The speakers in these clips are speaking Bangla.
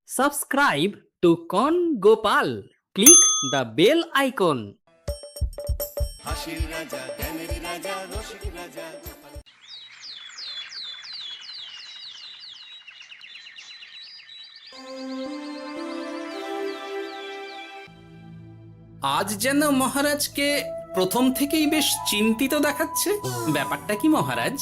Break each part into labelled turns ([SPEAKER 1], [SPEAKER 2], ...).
[SPEAKER 1] Subscribe to Con Gopal. Click the bell icon.
[SPEAKER 2] হাসির রাজা জ্ঞানের রাজা রসিক রাজা
[SPEAKER 1] আজ যেন মহারাজকে প্রথম থেকেই বেশ চিন্তিত দেখাচ্ছে। ব্যাপারটা কি মহারাজ?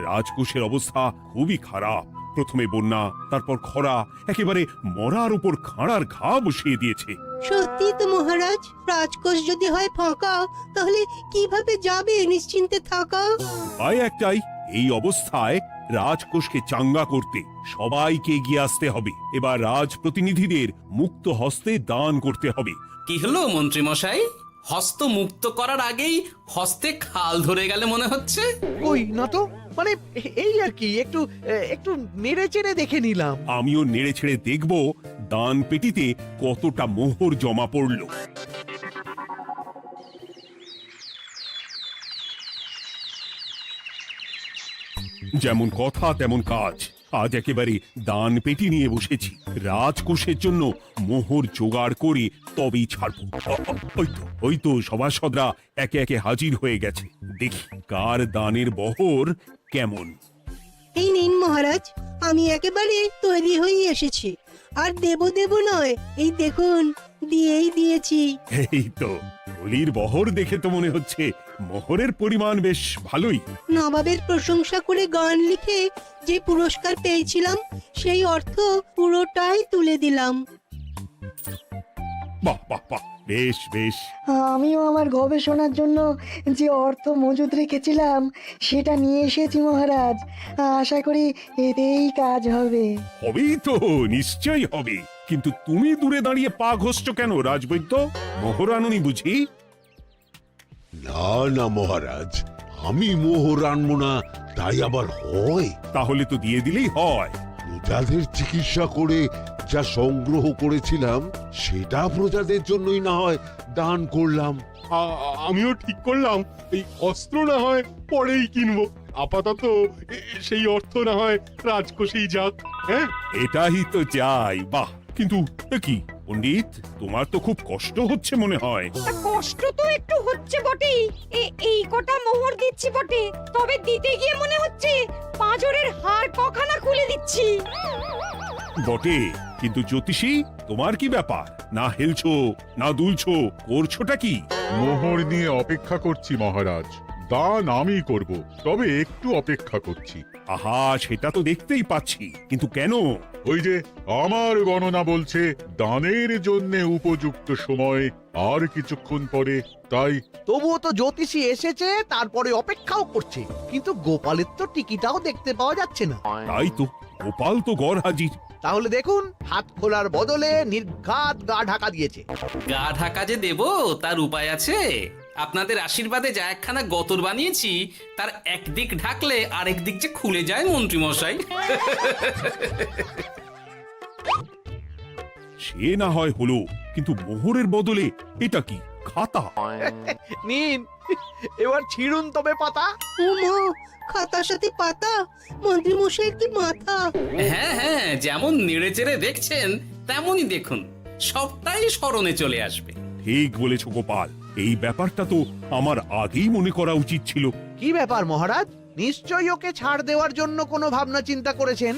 [SPEAKER 3] রাজকোষের অবস্থা খুবই খারাপ। প্রথমে বন্যা, তারপর খরা, একেবারে মরার উপর খাঁড়ার ঘা বসিয়ে দিয়েছে।
[SPEAKER 4] সত্যি তো মহারাজ, রাজকোষ যদি হয় ফাঁকা, তাহলে কিভাবে যাবে নিশ্চিন্তে থাকা?
[SPEAKER 3] উপায় একটাই, এই অবস্থায় রাজকোষকে চাঙ্গা করতে সবাইকে এগিয়ে আসতে হবে। এবার রাজপ্রতিনিধিদের মুক্ত হস্তে দান করতে হবে।
[SPEAKER 1] কি হলো মন্ত্রী মশাই? হস্ত মুক্ত করার আগেই হস্তে খাল ধরে গেলে মনে হচ্ছে।
[SPEAKER 5] ওই না তো, মানে এই আর কি, একটু একটু নেড়ে চেড়ে দেখে নিলাম।
[SPEAKER 3] আমিও নেড়ে ছেড়ে দেখব দান পেটিতে কতটা মোহর জমা পড়লো। যেমন কথা তেমন কাজ। আজ একেবারে দান পেটি নিয়ে বসেছি। রাজকোষের জন্য মোহর জোগাড় করে তবেই ছাড়বো। ওই তো সভাসদরা একে একে হাজির হয়ে গেছে। দেখি কার দানের বহর কেমন।
[SPEAKER 4] এই নিন মহারাজ, আমি একেবারে তৈরি হয়ে এসেছি। আর দেব নয়, এই দেখুন দিয়েই দিয়েছি।
[SPEAKER 3] এই তো থলির বহর দেখে তো মনে হচ্ছে মোহরের পরিমাণ বেশ ভালোই।
[SPEAKER 4] নবাবের প্রশংসা করে গান লিখে যে পুরস্কার পেয়েছিলাম, সেই অর্থ পুরোটাই তুলে দিলাম।
[SPEAKER 3] বাহ বাহ বাহ, বেশ বেশ।
[SPEAKER 6] আমিও আমার গবেষণার জন্য যে অর্থ মজুদ রেখেছিলাম সেটা নিয়ে এসেছি মহারাজ। আশা করি এতেই কাজ হবে।
[SPEAKER 3] হবেই তো, নিশ্চয়ই হবে। কিন্তু তুমি দূরে দাঁড়িয়ে পা ঘষছো কেন রাজবৈদ্য? মোহর আনুনি বুঝি?
[SPEAKER 7] না না মহারাজ, আমি মোহর আনবো না তাই আবার হয়?
[SPEAKER 3] তাহলে তো দিয়ে দিলেই হয়।
[SPEAKER 7] প্রজাদের চিকিৎসা করে যা সংগ্রহ করেছিলাম সেটা প্রজাদের জন্যই না হয় দান করলাম।
[SPEAKER 8] আমিও ঠিক করলাম এই অস্ত্র না হয় পরেই কিনবো, আপাতত সেই অর্থ না হয় রাজকোষেই যাক। হ্যাঁ,
[SPEAKER 3] এটাই তো চাই। বাহ, কিন্তু কি পণ্ডিত, তোমার তো খুব কষ্ট হচ্ছে মনে হয়।
[SPEAKER 9] কষ্ট তো একটু হচ্ছে বটেই। এই কটা মোহর দিচ্ছি বটে, তবে দিতে গিয়ে মনে হচ্ছে পাঁজরের হাড় কখানা খুলে দিচ্ছি।
[SPEAKER 3] বটে, কিন্তু জ্যোতিষী তোমার কি ব্যাপার? না হেলছো না দুলছো, করছোটা কি?
[SPEAKER 8] মোহর নিয়ে অপেক্ষা করছি মহারাজ। দান আমি করব, তবে একটু অপেক্ষা করছি।
[SPEAKER 3] আহা, সেটা তো দেখতেই পাচ্ছি, কিন্তু কেন?
[SPEAKER 8] ওই যে আমার গণনা বলছে দানের জন্য উপযুক্ত সময় আর কিছুক্ষণ পরে, তাই।
[SPEAKER 5] তবুও তো জ্যোতিষী এসেছে, তারপরে অপেক্ষাও করছে, কিন্তু গোপালের তো টিকিটাও দেখতে পাওয়া যাচ্ছে না।
[SPEAKER 3] তাই তো, গোপাল তো গড় হাজির।
[SPEAKER 5] তাহলে দেখুন, হাত খোলার বদলে নির্ঘাত গা ঢাকা দিয়েছে।
[SPEAKER 1] গা ঢাকা যে দেব তার উপায় আছে। আপনাদের আশীর্বাদে যা একখানা গতর বানিয়েছি, তার একদিক ঢাকলে আরেক দিক যে খুলে যায় মন্ত্রী মশাই।
[SPEAKER 3] সে না হয় হলো, কিন্তু মোহরের বদলে এটা কি? খাতা?
[SPEAKER 5] নিন, এবার ছিড়ুন তবে পাতা।
[SPEAKER 4] উমা, খাতার সাথে পাতা! মন্ত্রী মশাইয়ের কি মাথা!
[SPEAKER 1] হ্যাঁ হ্যাঁ, যেমন নেড়ে চেড়ে দেখছেন তেমনই দেখুন, সবটাই স্মরণে চলে আসবে।
[SPEAKER 3] ঠিক বলেছ গোপাল, এই ব্যাপারটা তো আমার আগেই মনে করা উচিত ছিল।
[SPEAKER 5] কি ব্যাপার মহারাজ, নিশ্চয়ই ওকে ছাড় দেওয়ার জন্য কোনো ভাবনা চিন্তা করেছেন।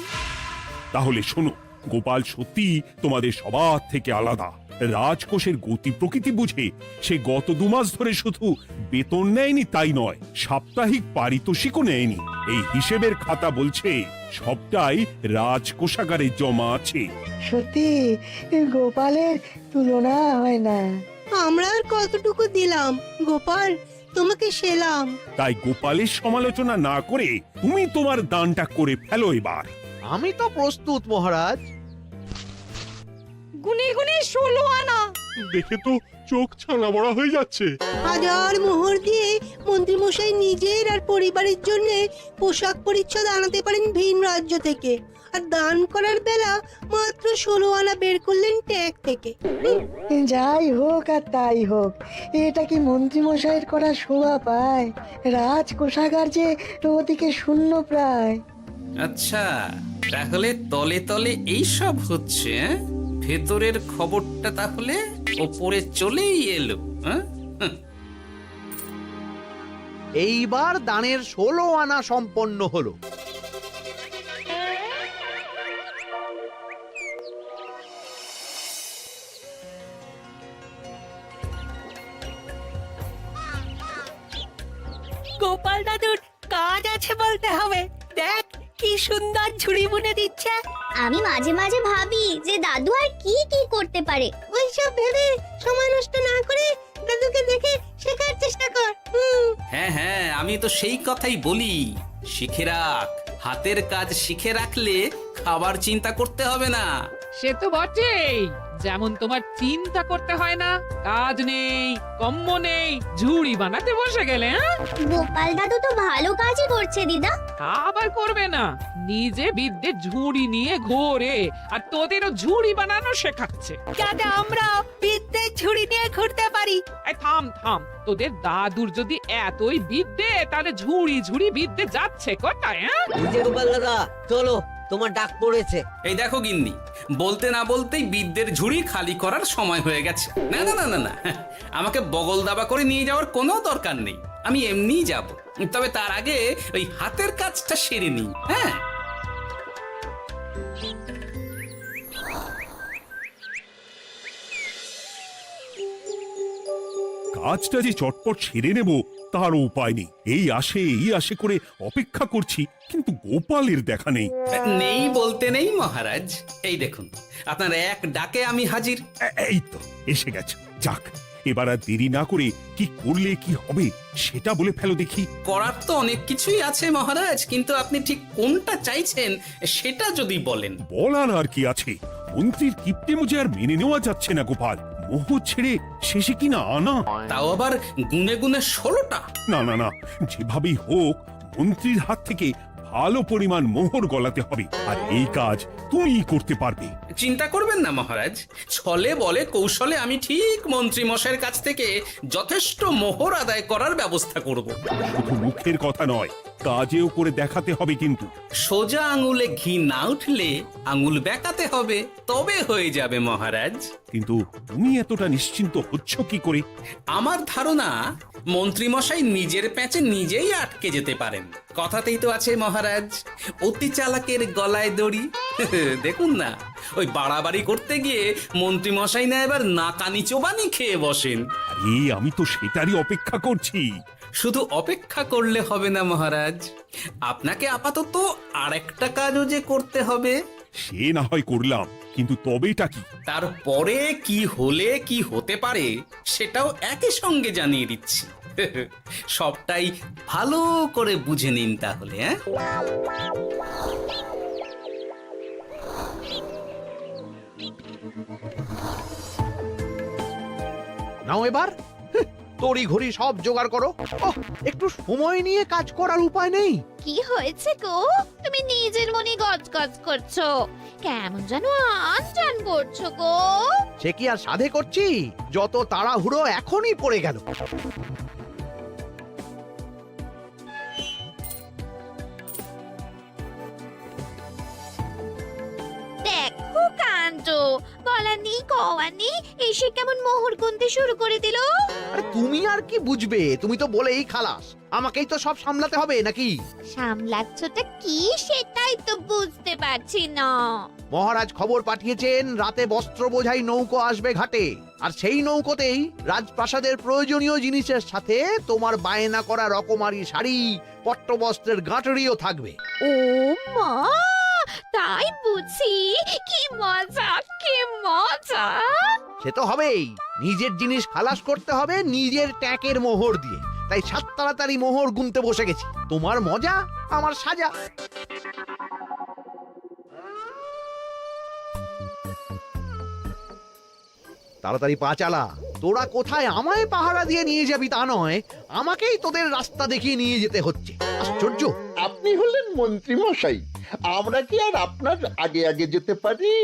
[SPEAKER 3] তাহলে শোনো, গোপাল সত্যি তোমাদের সবার থেকে আলাদা। রাজকোষের গতি প্রকৃতি বুঝে সে গত 2 মাস ধরে শুধু বেতন নেয়নি তাই নয়, সাপ্তাহিক পারিতোষিকও নেয়নি। এই হিসেবের খাতা বলছে সবটাই রাজকোষাগারে জমা আছে।
[SPEAKER 6] সত্যি গোপালের তুলনা হয় না।
[SPEAKER 4] আমরা আর কতটুকু দিলাম গোপাল, তোমাকে সেলাম।
[SPEAKER 3] তাই গোপালের সমালোচনা না করে তুমি তোমার দানটা করে ফেলো এবার।
[SPEAKER 5] আমি তো প্রস্তুত মহারাজ।
[SPEAKER 9] গুনে গুনে 16 আনা।
[SPEAKER 8] দেখে তো চোখ ছানা বড়া হয়ে যাচ্ছে।
[SPEAKER 4] হাজার মোহর দিয়ে মন্ত্রী মশাই নিজের আর পরিবারের জন্য পোশাক পরিচ্ছদ আনাতে পারেন ভিন রাজ্য থেকে, আর দান করার বেলা মাত্র 16 আনা বের করলেন ট্যাগ থেকে।
[SPEAKER 6] যাই হোক আর তাই হোক, এটা কি মন্ত্রীমশাইয়ের করা শোভা পায়? রাজকোষাগার যে ওদিকে শূন্য প্রায়।
[SPEAKER 1] আচ্ছা, তাহলে তলে তলে এই সব হচ্ছে, হ্যাঁ? ভেতরের খবরটা তাহলে ওপরে চলেই এলো, হ্যাঁ?
[SPEAKER 5] এইবার দানের 16 আনা সম্পন্ন হলো।
[SPEAKER 4] গোপাল দাদুর কাজ আছে বলতে হবে। দেখ কি সুন্দর ঝুড়ি বুনে দিচ্ছে।
[SPEAKER 10] আমি মাঝে মাঝে ভাবি যে দাদু আর কি কি করতে পারে।
[SPEAKER 4] ওইসব ভেবে সময় নষ্ট না করে দাদুকে দেখে শেখার চেষ্টা কর।
[SPEAKER 1] হ্যাঁ হ্যাঁ, আমি তো সেই কথাই বলি, শিখে রাখ। হাতের কাজ শিখে রাখলে খাবার চিন্তা করতে হবে না।
[SPEAKER 11] সে তো বটেই, যেমন তোমার চিন্তা করতে হয় না, কাজ নেই, কম্ম নেই, ঝুড়ি বানাতে বসে গেলে।
[SPEAKER 10] গোপাল দাদু তো ভালো কাজই করছে দিদা।
[SPEAKER 11] আবার করবে না, নিজে বিদ্যে ঝুড়ি নিয়ে ঘোরে আর তোদেরও ঝুড়ি বানানো শেখাচ্ছে।
[SPEAKER 4] যাতে আমরা বিদ্যের ঝুড়ি নিয়ে ঘুরতে পারি।
[SPEAKER 11] এই থাম থাম, তোদের দাদুর যদি এতই বিদ্যে, তাহলে ঝুড়ি ঝুড়ি বিদ্যে যাচ্ছে কোথায়?
[SPEAKER 12] গোপাল দাদা চলো, তোমার ডাক পড়েছে।
[SPEAKER 1] এই দেখো গিন্নি, বলতে না বলতেই বিদ্যের ঝুড়ি খালি করার সময় হয়ে গেছে। না না না না না, আমাকে বগল দাবা করে নিয়ে যাওয়ার কোনো দরকার নেই, আমি এমনিই যাব। তবে তার আগে ওই হাতের কাজটা সেরে নিই। হ্যাঁ,
[SPEAKER 3] কাজটা যে চটপট সেরে নেব তার উপায় নেই। এই আসে করে অপেক্ষা করছি, কিন্তু গোপালের দেখা নেই।
[SPEAKER 1] নেই বলতে নেই মহারাজ, এই দেখুন আপনার এক ডাকে আমি হাজির।
[SPEAKER 3] এই তো এসে গেছে। যাক, এবার আর দেরি না করে কি করলে কি হবে সেটা বলে ফেলো দেখি।
[SPEAKER 1] করার তো অনেক কিছুই আছে মহারাজ, কিন্তু আপনি ঠিক কোনটা চাইছেন সেটা যদি বলেন।
[SPEAKER 3] বলার আর কি আছে, মন্ত্রীর কিপ্টে মুজে আর মেনে নেওয়া যাচ্ছে না গোপাল। মোহ ছেড়ে শেষে কিনা আনা।
[SPEAKER 1] তাও আবার গুনে গুনে 16টা।
[SPEAKER 3] না না না, যেভাবেই হোক মন্ত্রীর হাত থেকে ভালো পরিমাণ মোহর গলাতে হবে, আর এই কাজ তুমিই করতে পারবে।
[SPEAKER 1] চিন্তা করবেন না মহারাজ, ছলে বলে কৌশলে আমি ঠিক মন্ত্রী মশাইয়ের কাছ থেকে যথেষ্ট মোহর আদায় করার ব্যবস্থা করব।
[SPEAKER 3] শুধু মুখের কথা নয়, কাজেও করে দেখাতে হবে কিন্তু।
[SPEAKER 1] সোজা আঙুলে ঘি না উঠলে আঙুল বেঁকাতে হবে, তবে হয়ে যাবে মহারাজ।
[SPEAKER 3] কিন্তু তুমি এতটা নিশ্চিন্ত হচ্ছ কি করে?
[SPEAKER 1] আমার ধারণা মন্ত্রী মশাই নিজের প্যাঁচে নিজেই আটকে যেতে পারেন। কথাতেই তো আছে মহারাজ, অতি চালাকের গলায় দড়ি। দেখুন না, ওই বাড়াবাড়ি করতে গিয়ে মন্ত্রী মশাই না এবার নাকানি চোবানি খেয়ে বসেন।
[SPEAKER 3] আরে আমি তো সেটারই অপেক্ষা করছি।
[SPEAKER 1] শুধু অপেক্ষা করলে হবে না মহারাজ, আপনাকে আপাতত আরেকটা কাজও যে করতে হবে।
[SPEAKER 3] সে না হয় করলাম, কিন্তু তবেটা কি?
[SPEAKER 1] তারপরে কি হলে কি হতে পারে সেটাও একই সঙ্গে জানিয়ে দিচ্ছি। সবটাই ভালো করে বুঝে নিন তাহলে।
[SPEAKER 5] নাও এবার তড়ি ঘড়ি সব জোগাড় করো। একটু সময় নিয়ে কাজ করার উপায় নেই?
[SPEAKER 10] কি হয়েছে গো, তুমি নিজের মনে গজগজ করছো, কেমন যেন আনজান করছো গো।
[SPEAKER 5] সে কি আর সাধে করছি, যত তাড়াহুড়ো এখনই পড়ে গেল।
[SPEAKER 10] দেখো কাণ্ড, বলার নেই কওয়ার নেই, এসে কেমন মোহর গুনতে শুরু করে দিল।
[SPEAKER 5] আরে তুমি আর কি বুঝবে, তুমি তো বলেই খালাস, আমাকেই তো সব সামলাতে হবে নাকি?
[SPEAKER 10] সামলাচ্ছটা কি সেটাই তো বুঝতে পারছি না।
[SPEAKER 5] মহারাজ খবর পাঠিয়েছেন রাতে বস্ত্র বোঝাই নৌকো আসবে ঘাটে, আর সেই নৌকোতেই রাজপ্রাসাদের প্রয়োজনীয় জিনিসের সাথে তোমার বায়না করা রকমারি শাড়ি, পট্টবস্ত্রের গাঁটরিও থাকবে।
[SPEAKER 10] ও মা, তাই বুঝি, কি মজা কি মজা।
[SPEAKER 5] সে তো হবেই, নিজের জিনিস খালাস করতে হবে নিজের ট্যাকের মোহর দিয়ে। তাই সাত তাড়াতাড়ি মোহর গুনতে বসে গেছি। তোমার মজা আমার সাজা। তাড়াতাড়ি পা চালা, তোরা কোথায় আমায় পাহারা দিয়ে নিয়ে যাবি তা নয়, আমাকেই তোদের রাস্তা দেখিয়ে নিয়ে যেতে হচ্ছে। আশ্চর্য!
[SPEAKER 13] আপনি হলেন মন্ত্রী মশাই, আমরা কি আর আপনার আগে আগে যেতে পারি?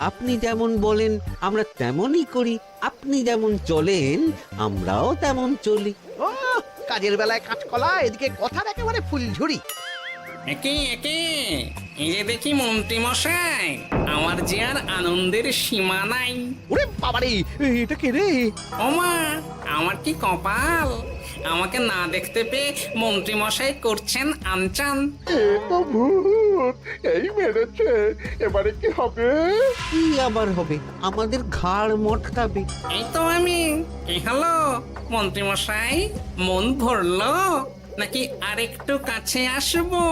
[SPEAKER 12] আপনি যেমন বলেন আমরা তেমনই করি, আপনি যেমন চলেন আমরাও তেমন চলি।
[SPEAKER 5] ও, কাজের বেলায় কাঁচকলা, এদিকে কথার একেবারে ফুলঝুরি।
[SPEAKER 1] একে একে এই যে দেখি মন্ত্রী মশাই, আমার যে আর আনন্দের সীমা নাই।
[SPEAKER 5] ওরে বাবারে, এটা কে রে?
[SPEAKER 1] ওমা, আমার কি কপাল! আমাকে না দেখতে পেয়ে মন্ত্রী মশাই করছেন আনচান।
[SPEAKER 13] এ তো ভূত, এই মেরেছে, এবারে কি হবে?
[SPEAKER 12] কি আবার হবে? আমাদের ঘাড় মটকাবে।
[SPEAKER 1] এই তো আমি। কি হলো মন্ত্রী মশাই, মন ভরলো নাকি আরেকটু কাছে আসবো?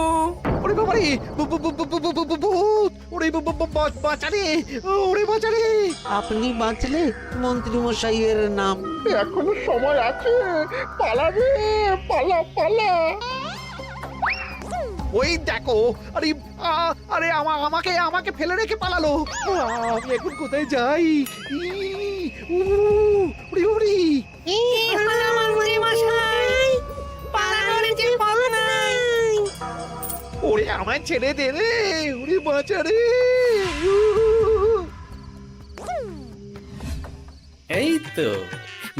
[SPEAKER 5] ওরে বাবারে, ভূত! ওরে বাঁচারে, ওরে বাঁচারে!
[SPEAKER 12] আপনি বাঁচলে মন্ত্রী মশাইয়ের নাম।
[SPEAKER 13] এখনো সময় আছে, পালা রে, পালা পালা।
[SPEAKER 5] ওই দেখো, আরে আরে আমাকে আমাকে ফেলে রেখে পালালো। আমি এখন কোথায় যাই? ওরে বাবারে! ওরে আমায় ছেড়ে দে রে, ওরে বাঁচা রে!
[SPEAKER 1] এই তো,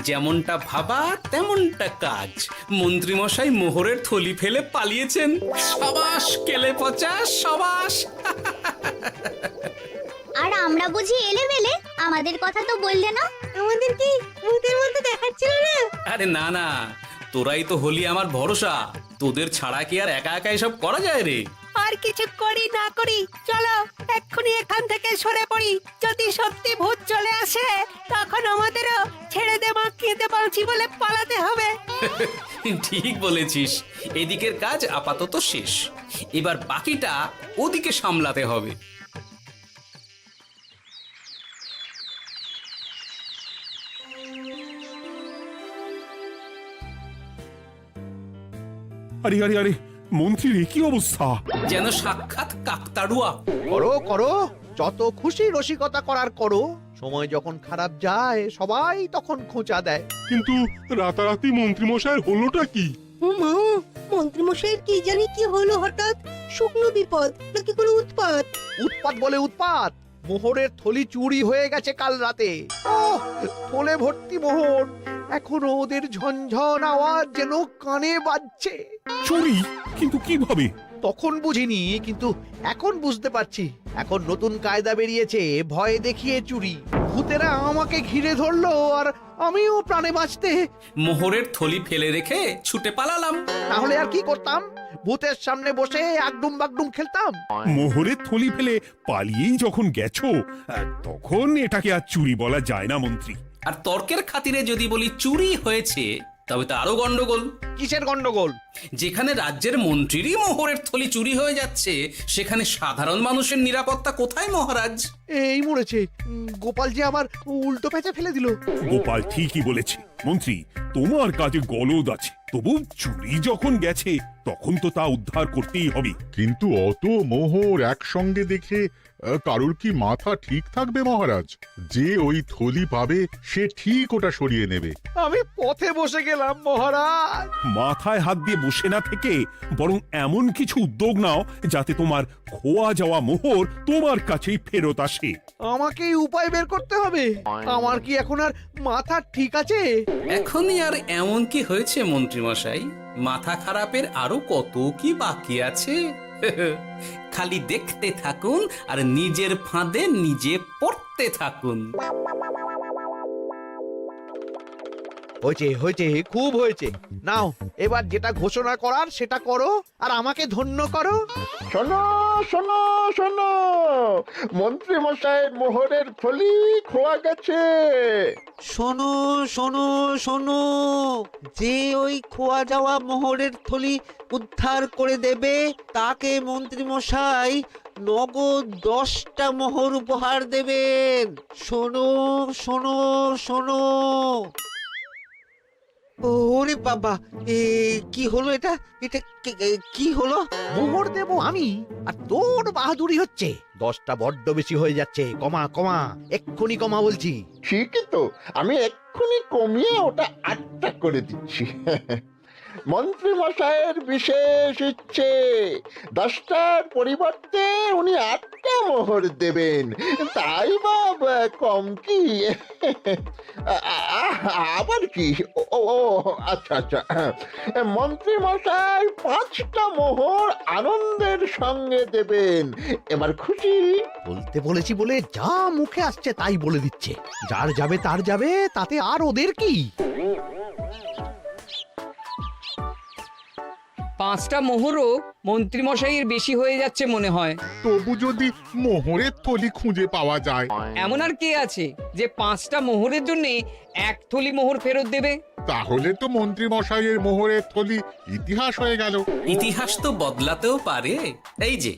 [SPEAKER 1] যেমনটা ভাবা তেমনটা কাজ। মন্ত্রী মশাই মোহরের থলি ফেলে পালিয়েছেন। সাবাস কেলে পচা, সাবাস!
[SPEAKER 10] আর আমরা বুঝি এলেবেলে, আমাদের কথা তো বললে না।
[SPEAKER 4] আমাদের কি ভূতের মতো দেখাচ্ছিল না?
[SPEAKER 1] আরে না না, তোরাই তো হলি আমার ভরসা। তোদের ছাড়া কি আর একা একা এসব করা যায় রে?
[SPEAKER 4] আর কিছু করি না করি, চলো এক্ষুনি এখান থেকে সরে পড়ি। যদি সত্যি ভূত চলে আসে, তখন আমাদেরও ছেড়ে দে মাখিয়ে বাঁচি বলে পালাতে হবে।
[SPEAKER 1] ঠিক বলেছিস। এদিকের কাজ আপাতত শেষ, এবার বাকিটা ওদিকে সামলাতে হবে।
[SPEAKER 3] আরে আরে আরে, মন্ত্রীর এ কি অবস্থা!
[SPEAKER 1] যেন সাক্ষাৎ কাকতাড়ুয়া।
[SPEAKER 5] করো করো, যত খুশি রসিকতা করার করো। সময় যখন খারাপ যায়, সবাই তখন খোঁচা দেয়।
[SPEAKER 8] কিন্তু রাতারাতি মন্ত্রী মশাইয়ের হলোটা কি?
[SPEAKER 4] মা, মন্ত্রী মশাইয়ের কি জানি কি হলো হঠাৎ? শুকনো বিপদ নাকি কোনো উৎপাত?
[SPEAKER 5] উৎপাত বলে উৎপাত। মোহরের থলি চুরি হয়ে গেছে কাল রাতে। ওহ, থলে ভর্তি মোহর। এখনো ওদের ঝনঝন আওয়াজ যেন কানে বাজছে।
[SPEAKER 3] চুরি? কিন্তু কিভাবে?
[SPEAKER 5] তখন বুঝিনি, কিন্তু এখন বুঝতে পারছি। এখন নতুন কায়দা বেরিয়েছে, ভয় দেখিয়ে চুরি। ভূতেরা আমাকে ঘিরে ধরলো, আর আমিও প্রাণে বাঁচতে
[SPEAKER 1] মোহরের থলি ফেলে রেখে ছুটে পালালাম।
[SPEAKER 5] তাহলে আর কি করতাম? ভূতের সামনে বসে আগডুম বাগডুম খেলতাম।
[SPEAKER 3] মোহরের থলি ফেলে পালিয়েই যখন গেছো, তখন এটাকে আর চুরি বলা যায় না মন্ত্রী।
[SPEAKER 1] আর তর্কের খাতিরে যদি বলি চুরি হয়েছে, তবে তো আরো গন্ডগোল।
[SPEAKER 5] কিসের গন্ডগোল?
[SPEAKER 1] যেখানে রাজ্যের মন্ত্রীরই মোহরের থলি চুরি হয়ে যাচ্ছে, সেখানে সাধারণ মানুষের নিরাপত্তা কোথায় মহারাজ?
[SPEAKER 5] এই মরেছে, গোপাল যে আবার উল্টো প্যাঁচে ফেলে দিল।
[SPEAKER 3] গোপাল ঠিকই বলেছে মন্ত্রী, তোমার কাজে গলদ আছে। তবু চুরি যখন গেছে, তখন তো তা উদ্ধার করতেই হবে।
[SPEAKER 8] কিন্তু অত মোহর একসঙ্গে দেখে কারোর কি মাথা ঠিক থাকবে মহারাজ? যে ওই থলি পাবে সে ঠিক ওটা সরিয়ে নেবে।
[SPEAKER 5] আমি পথে বসে গেলাম মহারাজ।
[SPEAKER 3] মাথায় হাত দিয়ে বসে না থেকে বরং এমন কিছু উদ্যোগ নাও যাতে তোমার খোয়া যাওয়া মোহর তোমার কাছেই ফেরত আসে।
[SPEAKER 5] আমাকেই উপায় বের করতে হবে। আমার কি এখন আর মাথা ঠিক আছে?
[SPEAKER 1] এখনই আর এমন কি হয়েছে মন্ত্রী মশাই? মাথা খারাপের আরো কত কি বাকি আছে। খালি দেখতে থাকুন আর নিজের ফাঁদে নিজে পড়তে থাকুন।
[SPEAKER 5] হয়েছে হয়েছে, খুব হয়েছে। নাও, এবার যেটা ঘোষণা করার সেটা করো, আর আমাকে ধন্য করো।
[SPEAKER 13] শোনো শোনো শোনো, মন্ত্রী মশাইয়ের মোহরের থলি খোয়া গেছে।
[SPEAKER 12] শোনো শোনো শোনো, যে ওই খোয়া যাওয়া মোহরের থলি উদ্ধার করে দেবে, তাকে মন্ত্রী মশাই নগদ 10টা মোহর উপহার দেবেন। শোনো শোনো শোনো। ওরে বাবা, কি হলো এটা? এটা কি হলো?
[SPEAKER 5] মোহর দেবো আমি, আর তোর বাহাদুরি হচ্ছে। 10টা বড্ড বেশি হয়ে যাচ্ছে। কমা কমা, এক্ষুনি কমা বলছি।
[SPEAKER 13] ঠিকই তো, আমি এক্ষুনি কমিয়ে ওটা 8টা করে দিচ্ছি। মন্ত্রী মশাইয়ের বিশেষ ইচ্ছে 10টার পরিবর্তে উনি 8টা মোহর দেবেন, তাই বা কম কি? আবার কি? ও ও, আচ্ছা আচ্ছা, মন্ত্রী মশাই 5টা মোহর আনন্দের সঙ্গে দেবেন। এবার খুশি?
[SPEAKER 5] বলতে বলেছি বলে যা মুখে আসছে তাই বলে দিচ্ছে। যার যাবে তার যাবে, তাতে আর ওদের কি?
[SPEAKER 14] 5টা মোহরও মন্ত্রীমশাইয়ের বেশি হয়ে যাচ্ছে মনে হয়।
[SPEAKER 8] তবু যদি মোহরের থলি খুঁজে পাওয়া যায়।
[SPEAKER 14] এমন আর কে আছে যে 5টা মোহরের জন্য 1 থলি মোহর ফেরত দেবে?
[SPEAKER 8] তাহলে তো মন্ত্রী মশাইয়ের মোহরের থলি ইতিহাস হয়ে গেল।
[SPEAKER 1] ইতিহাস তো বদলাতেও পারে। এই যে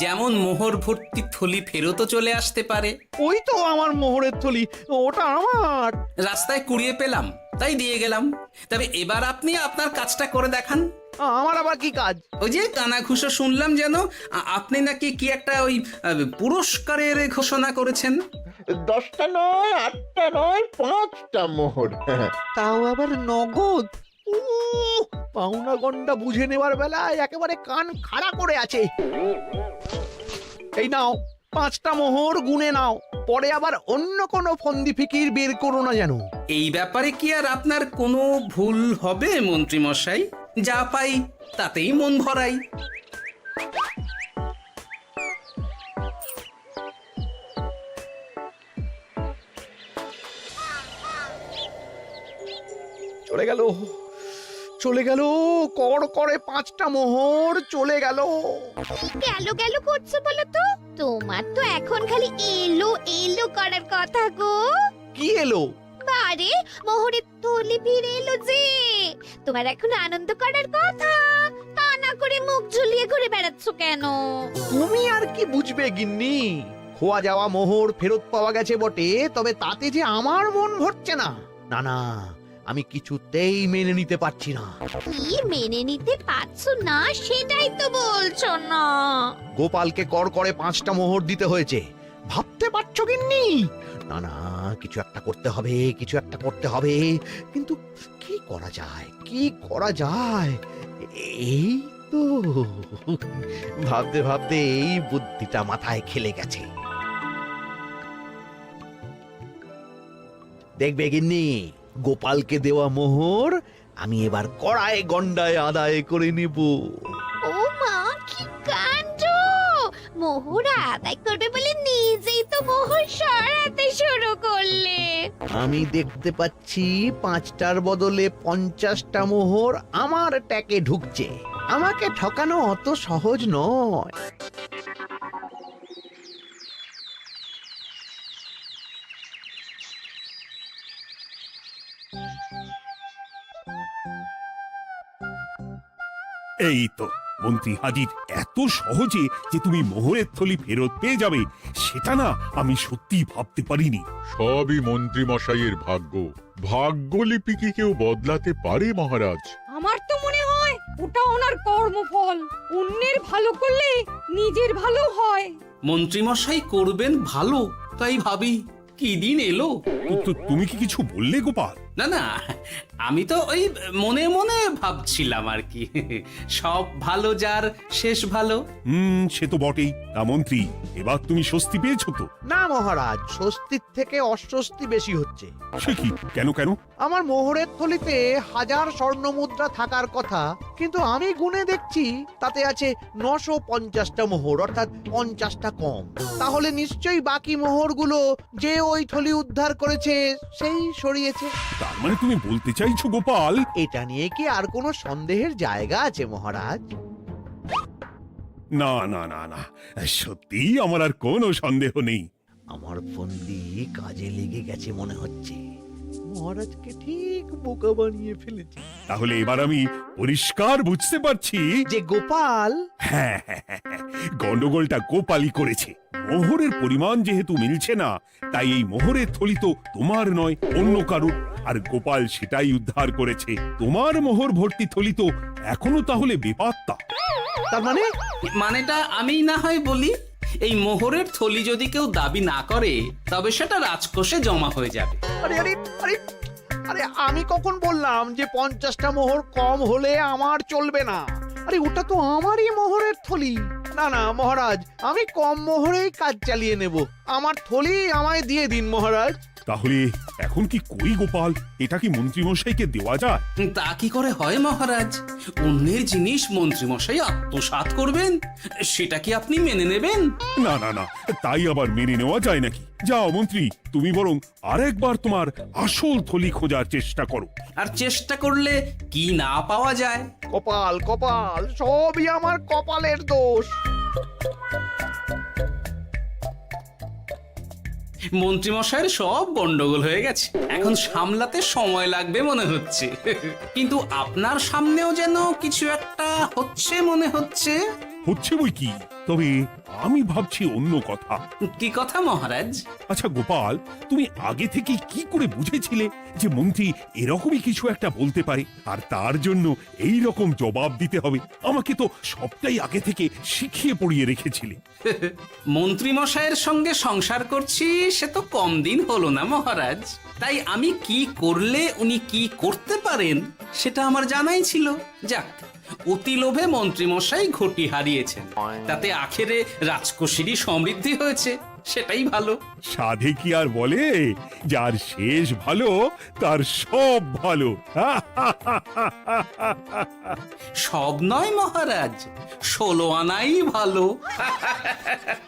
[SPEAKER 1] যেমন মোহর ভর্তি থলি ফেরতও চলে আসতে পারে।
[SPEAKER 5] ওই তো আমার মোহরের থলি, ওটা আমার।
[SPEAKER 1] রাস্তায় কুড়িয়ে পেলাম তাই দিয়ে গেলাম। তবে এবার আপনি আপনার কাজটা করে দেখান।
[SPEAKER 5] আমার আবার কি কাজ?
[SPEAKER 1] ওই যে কানাঘুষো শুনলাম যেন আপনি নাকি কি একটা ওই পুরস্কারের ঘোষণা করেছেন।
[SPEAKER 13] 10টা নয়, 8টা নয়, 5টা মোহর।
[SPEAKER 5] তাও আবার নগদ। পাওনা গন্ডা বুঝে নেওয়ার বেলায় একেবারে কান খাড়া করে আছে। এই নাও 5টা মোহর, গুনে নাও, পরে আবার অন্য কোনো ফন্দি ফিকির বের করো না যেন।
[SPEAKER 1] এই ব্যাপারে কি আর আপনার কোনো ভুল হবে মন্ত্রী মশাই? যা পাই তাতেই মন ভরাই।
[SPEAKER 5] চলে গেল, চলে গেল, কর করে 5টা মোহর চলে গেল।
[SPEAKER 10] গেল গেল করছো বলো তো? তোমার তো এখন খালি এলো এলো করার কথা গো।
[SPEAKER 5] কি এলো?
[SPEAKER 10] আরে মোহরের থলি ফিরে এলো যে। তোমার এখন আনন্দ করার কথা, তা না করে মুখ ঝুলিয়ে ঘুরে বেড়াচ্ছ কেন?
[SPEAKER 5] তুমি আর কি বুঝবে গিন্নি? খোয়া যাওয়া মোহর ফেরত পাওয়া গেছে বটে, তবে তাতে যে আমার মন ভরছে না। না না, আমি কিছুতেই মেনে নিতে পারছি না।
[SPEAKER 10] কি মেনে নিতে পারছো না সেটাই তো বলছো না।
[SPEAKER 5] গোপালকে কর করে 5টা মোহর দিতে হয়েছে, ভাবতে পারছো গিন্নি? না না, কিছু একটা করতে হবে, কিছু একটা করতে হবে। কিন্তু কি করা যায়, কি করা যায়? এই তো ভাবতে ভাবতে এই বুদ্ধিটা মাথায় খেলে গেছে। দেখবে গিন্নি, গোপালকে দেওয়া মোহর আমি এবার কড়ায় গন্ডায় আদায় করে নিব।
[SPEAKER 10] ও মা, কি কাণ্ড! মোহর আদায় করবে বলে নিজেই তো মোহর সরাতে শুরু করলে।
[SPEAKER 5] আমি দেখতে পাচ্ছি 5টার বদলে 50টা মোহর আমার ট্যাকে ঢুকছে। আমাকে ঠকানো অত সহজ নয়।
[SPEAKER 3] এই তো মন্ত্রী হাজির। এত সহজে যে তুমি মোহরের থলি ফেরত পেয়ে যাবে সেটা না আমি সত্যি ভাবতে পারিনি।
[SPEAKER 8] সবই মন্ত্রী মশাইয়ের ভাগ্য। ভাগ্যলিপি কি কেউ বদলাতে পারে মহারাজ?
[SPEAKER 9] আমার তো মনে হয় ওটা ওনার কর্মফল। অন্যের ভালো করলে নিজের ভালো হয়।
[SPEAKER 1] মন্ত্রী মশাই করবেন ভালো, তাই ভাবি কি দিন এলো।
[SPEAKER 3] তুমি কি কিছু বললে গোপাল?
[SPEAKER 1] না না, আমি তো ওই মনে মনে ভাবছিলাম আর কি। সব ভালো যার শেষ ভালো।
[SPEAKER 3] সে তো বটেই। তা মন্ত্রী, এবার তুমি স্বস্তি পেয়েছো তো?
[SPEAKER 5] না মহারাজ, স্বস্তির থেকে অস্বস্তি বেশি হচ্ছে।
[SPEAKER 3] সে কি? কেন কেন?
[SPEAKER 5] আমার মোহরের থলিতে 1000 স্বর্ণ মুদ্রা থাকার কথা, কিন্তু আমি গুনে দেখছি তাতে আছে 950টা মোহর, অর্থাৎ 50টা কম। তাহলে নিশ্চয়ই বাকি মোহরগুলো যে ওই থলি উদ্ধার করেছে সেই সরিয়েছে।
[SPEAKER 3] তার মানে তুমি বলতে চাইছো গোপাল?
[SPEAKER 5] এটা নিয়ে কি আর কোনো সন্দেহের জায়গা আছে মহারাজ?
[SPEAKER 3] না না না না, সত্যি আমার আর কোনো সন্দেহ নেই।
[SPEAKER 5] আমার ফন্দি কাজে লেগে গেছে মনে হচ্ছে। মহারাজকে ঠিক বোকা বানিয়ে ফেলেছি।
[SPEAKER 3] তাহলে এবার আমি পরিষ্কার বুঝতে পারছি
[SPEAKER 5] যে গোপাল,
[SPEAKER 3] হ্যাঁ, গন্ডগোলটা গোপালই করেছে। মোহরের পরিমাণ যেহেতু মিলছে না, তাই এই মোহরের থলি তো তোমার নয়, অন্য কারুর। আর গোপাল সেটাই উদ্ধার করেছে। তোমার মোহর ভর্তি থলি তো এখনো তাহলে বেপাত্তা।
[SPEAKER 5] তার মানে?
[SPEAKER 1] মানেটা আমি না হয় বলি। এই মোহরের থলি যদি কেউ দাবি না করে তবে সেটা রাজকোষে জমা হয়ে যাবে।
[SPEAKER 5] আরে আরে আরে, আরে আমি কখন বললাম যে 50টা মোহর কম হলে আমার চলবে না? আরে ওটা তো আমারই মোহরের থলি। না না মহারাজ, আমি কম মোহরেই কাজ চালিয়ে নেব। আমার থলি আমায় দিয়ে দিন মহারাজ।
[SPEAKER 3] তাহলে এখন কি করি গোপাল? এটা কি মন্ত্রীমশাইকে দেওয়া যায়?
[SPEAKER 1] তা কি করে হয় মহারাজ? অন্যের জিনিস মন্ত্রীমশাই আত্মসাৎ করবেন, সেটা কি আপনি মেনে নেবেন?
[SPEAKER 3] না না না, তাই আবার মেনে নেওয়া যায় নাকি? যাও মন্ত্রী, তুমি বরং আরেকবার তোমার আসল থলি খোঁজার চেষ্টা করো।
[SPEAKER 1] আর চেষ্টা করলে কি না পাওয়া যায়?
[SPEAKER 5] কপাল কপাল, সবই আমার কপালের দোষ।
[SPEAKER 1] মন্ত্রীমশাইয়ের সব গন্ডগোল হয়ে গেছে, এখন সামলাতে সময় লাগবে মনে হচ্ছে। কিন্তু আপনার সামনেও যেন কিছু একটা হচ্ছে মনে হচ্ছে।
[SPEAKER 3] হচ্ছে বই কি, তবে আমি ভাবছি অন্য কথা।
[SPEAKER 1] কি কথা মহারাজ?
[SPEAKER 3] আচ্ছা গোপাল, তুমি আগে থেকে কি করে বুঝেছিলে যে মন্ত্রী এরকমই কিছু একটা বলতে পারে, আর তার জন্য এই রকম জবাব দিতে হবে? আমাকে তো সবটাই আগে থেকে শিখিয়ে পড়িয়ে রেখেছিলে।
[SPEAKER 1] মন্ত্রীমশাইয়ের সঙ্গে সংসার করছি সে তো কম দিন হলো না মহারাজ, তাই আমি কি করলে উনি কি করতে পারেন সেটা আমার জানাই ছিল। যাক, অতি লোভে মন্ত্রীমশাই ঘটি হারিয়েছেন, তাতে আখেরে রাজকোষেরই সমৃদ্ধি হয়েছে, সেটাই ভালো।
[SPEAKER 3] সাধে কি আর বলে, যার শেষ ভালো তার সব ভালো।
[SPEAKER 1] সব নয় মহারাজ, 16 আনাই ভালো।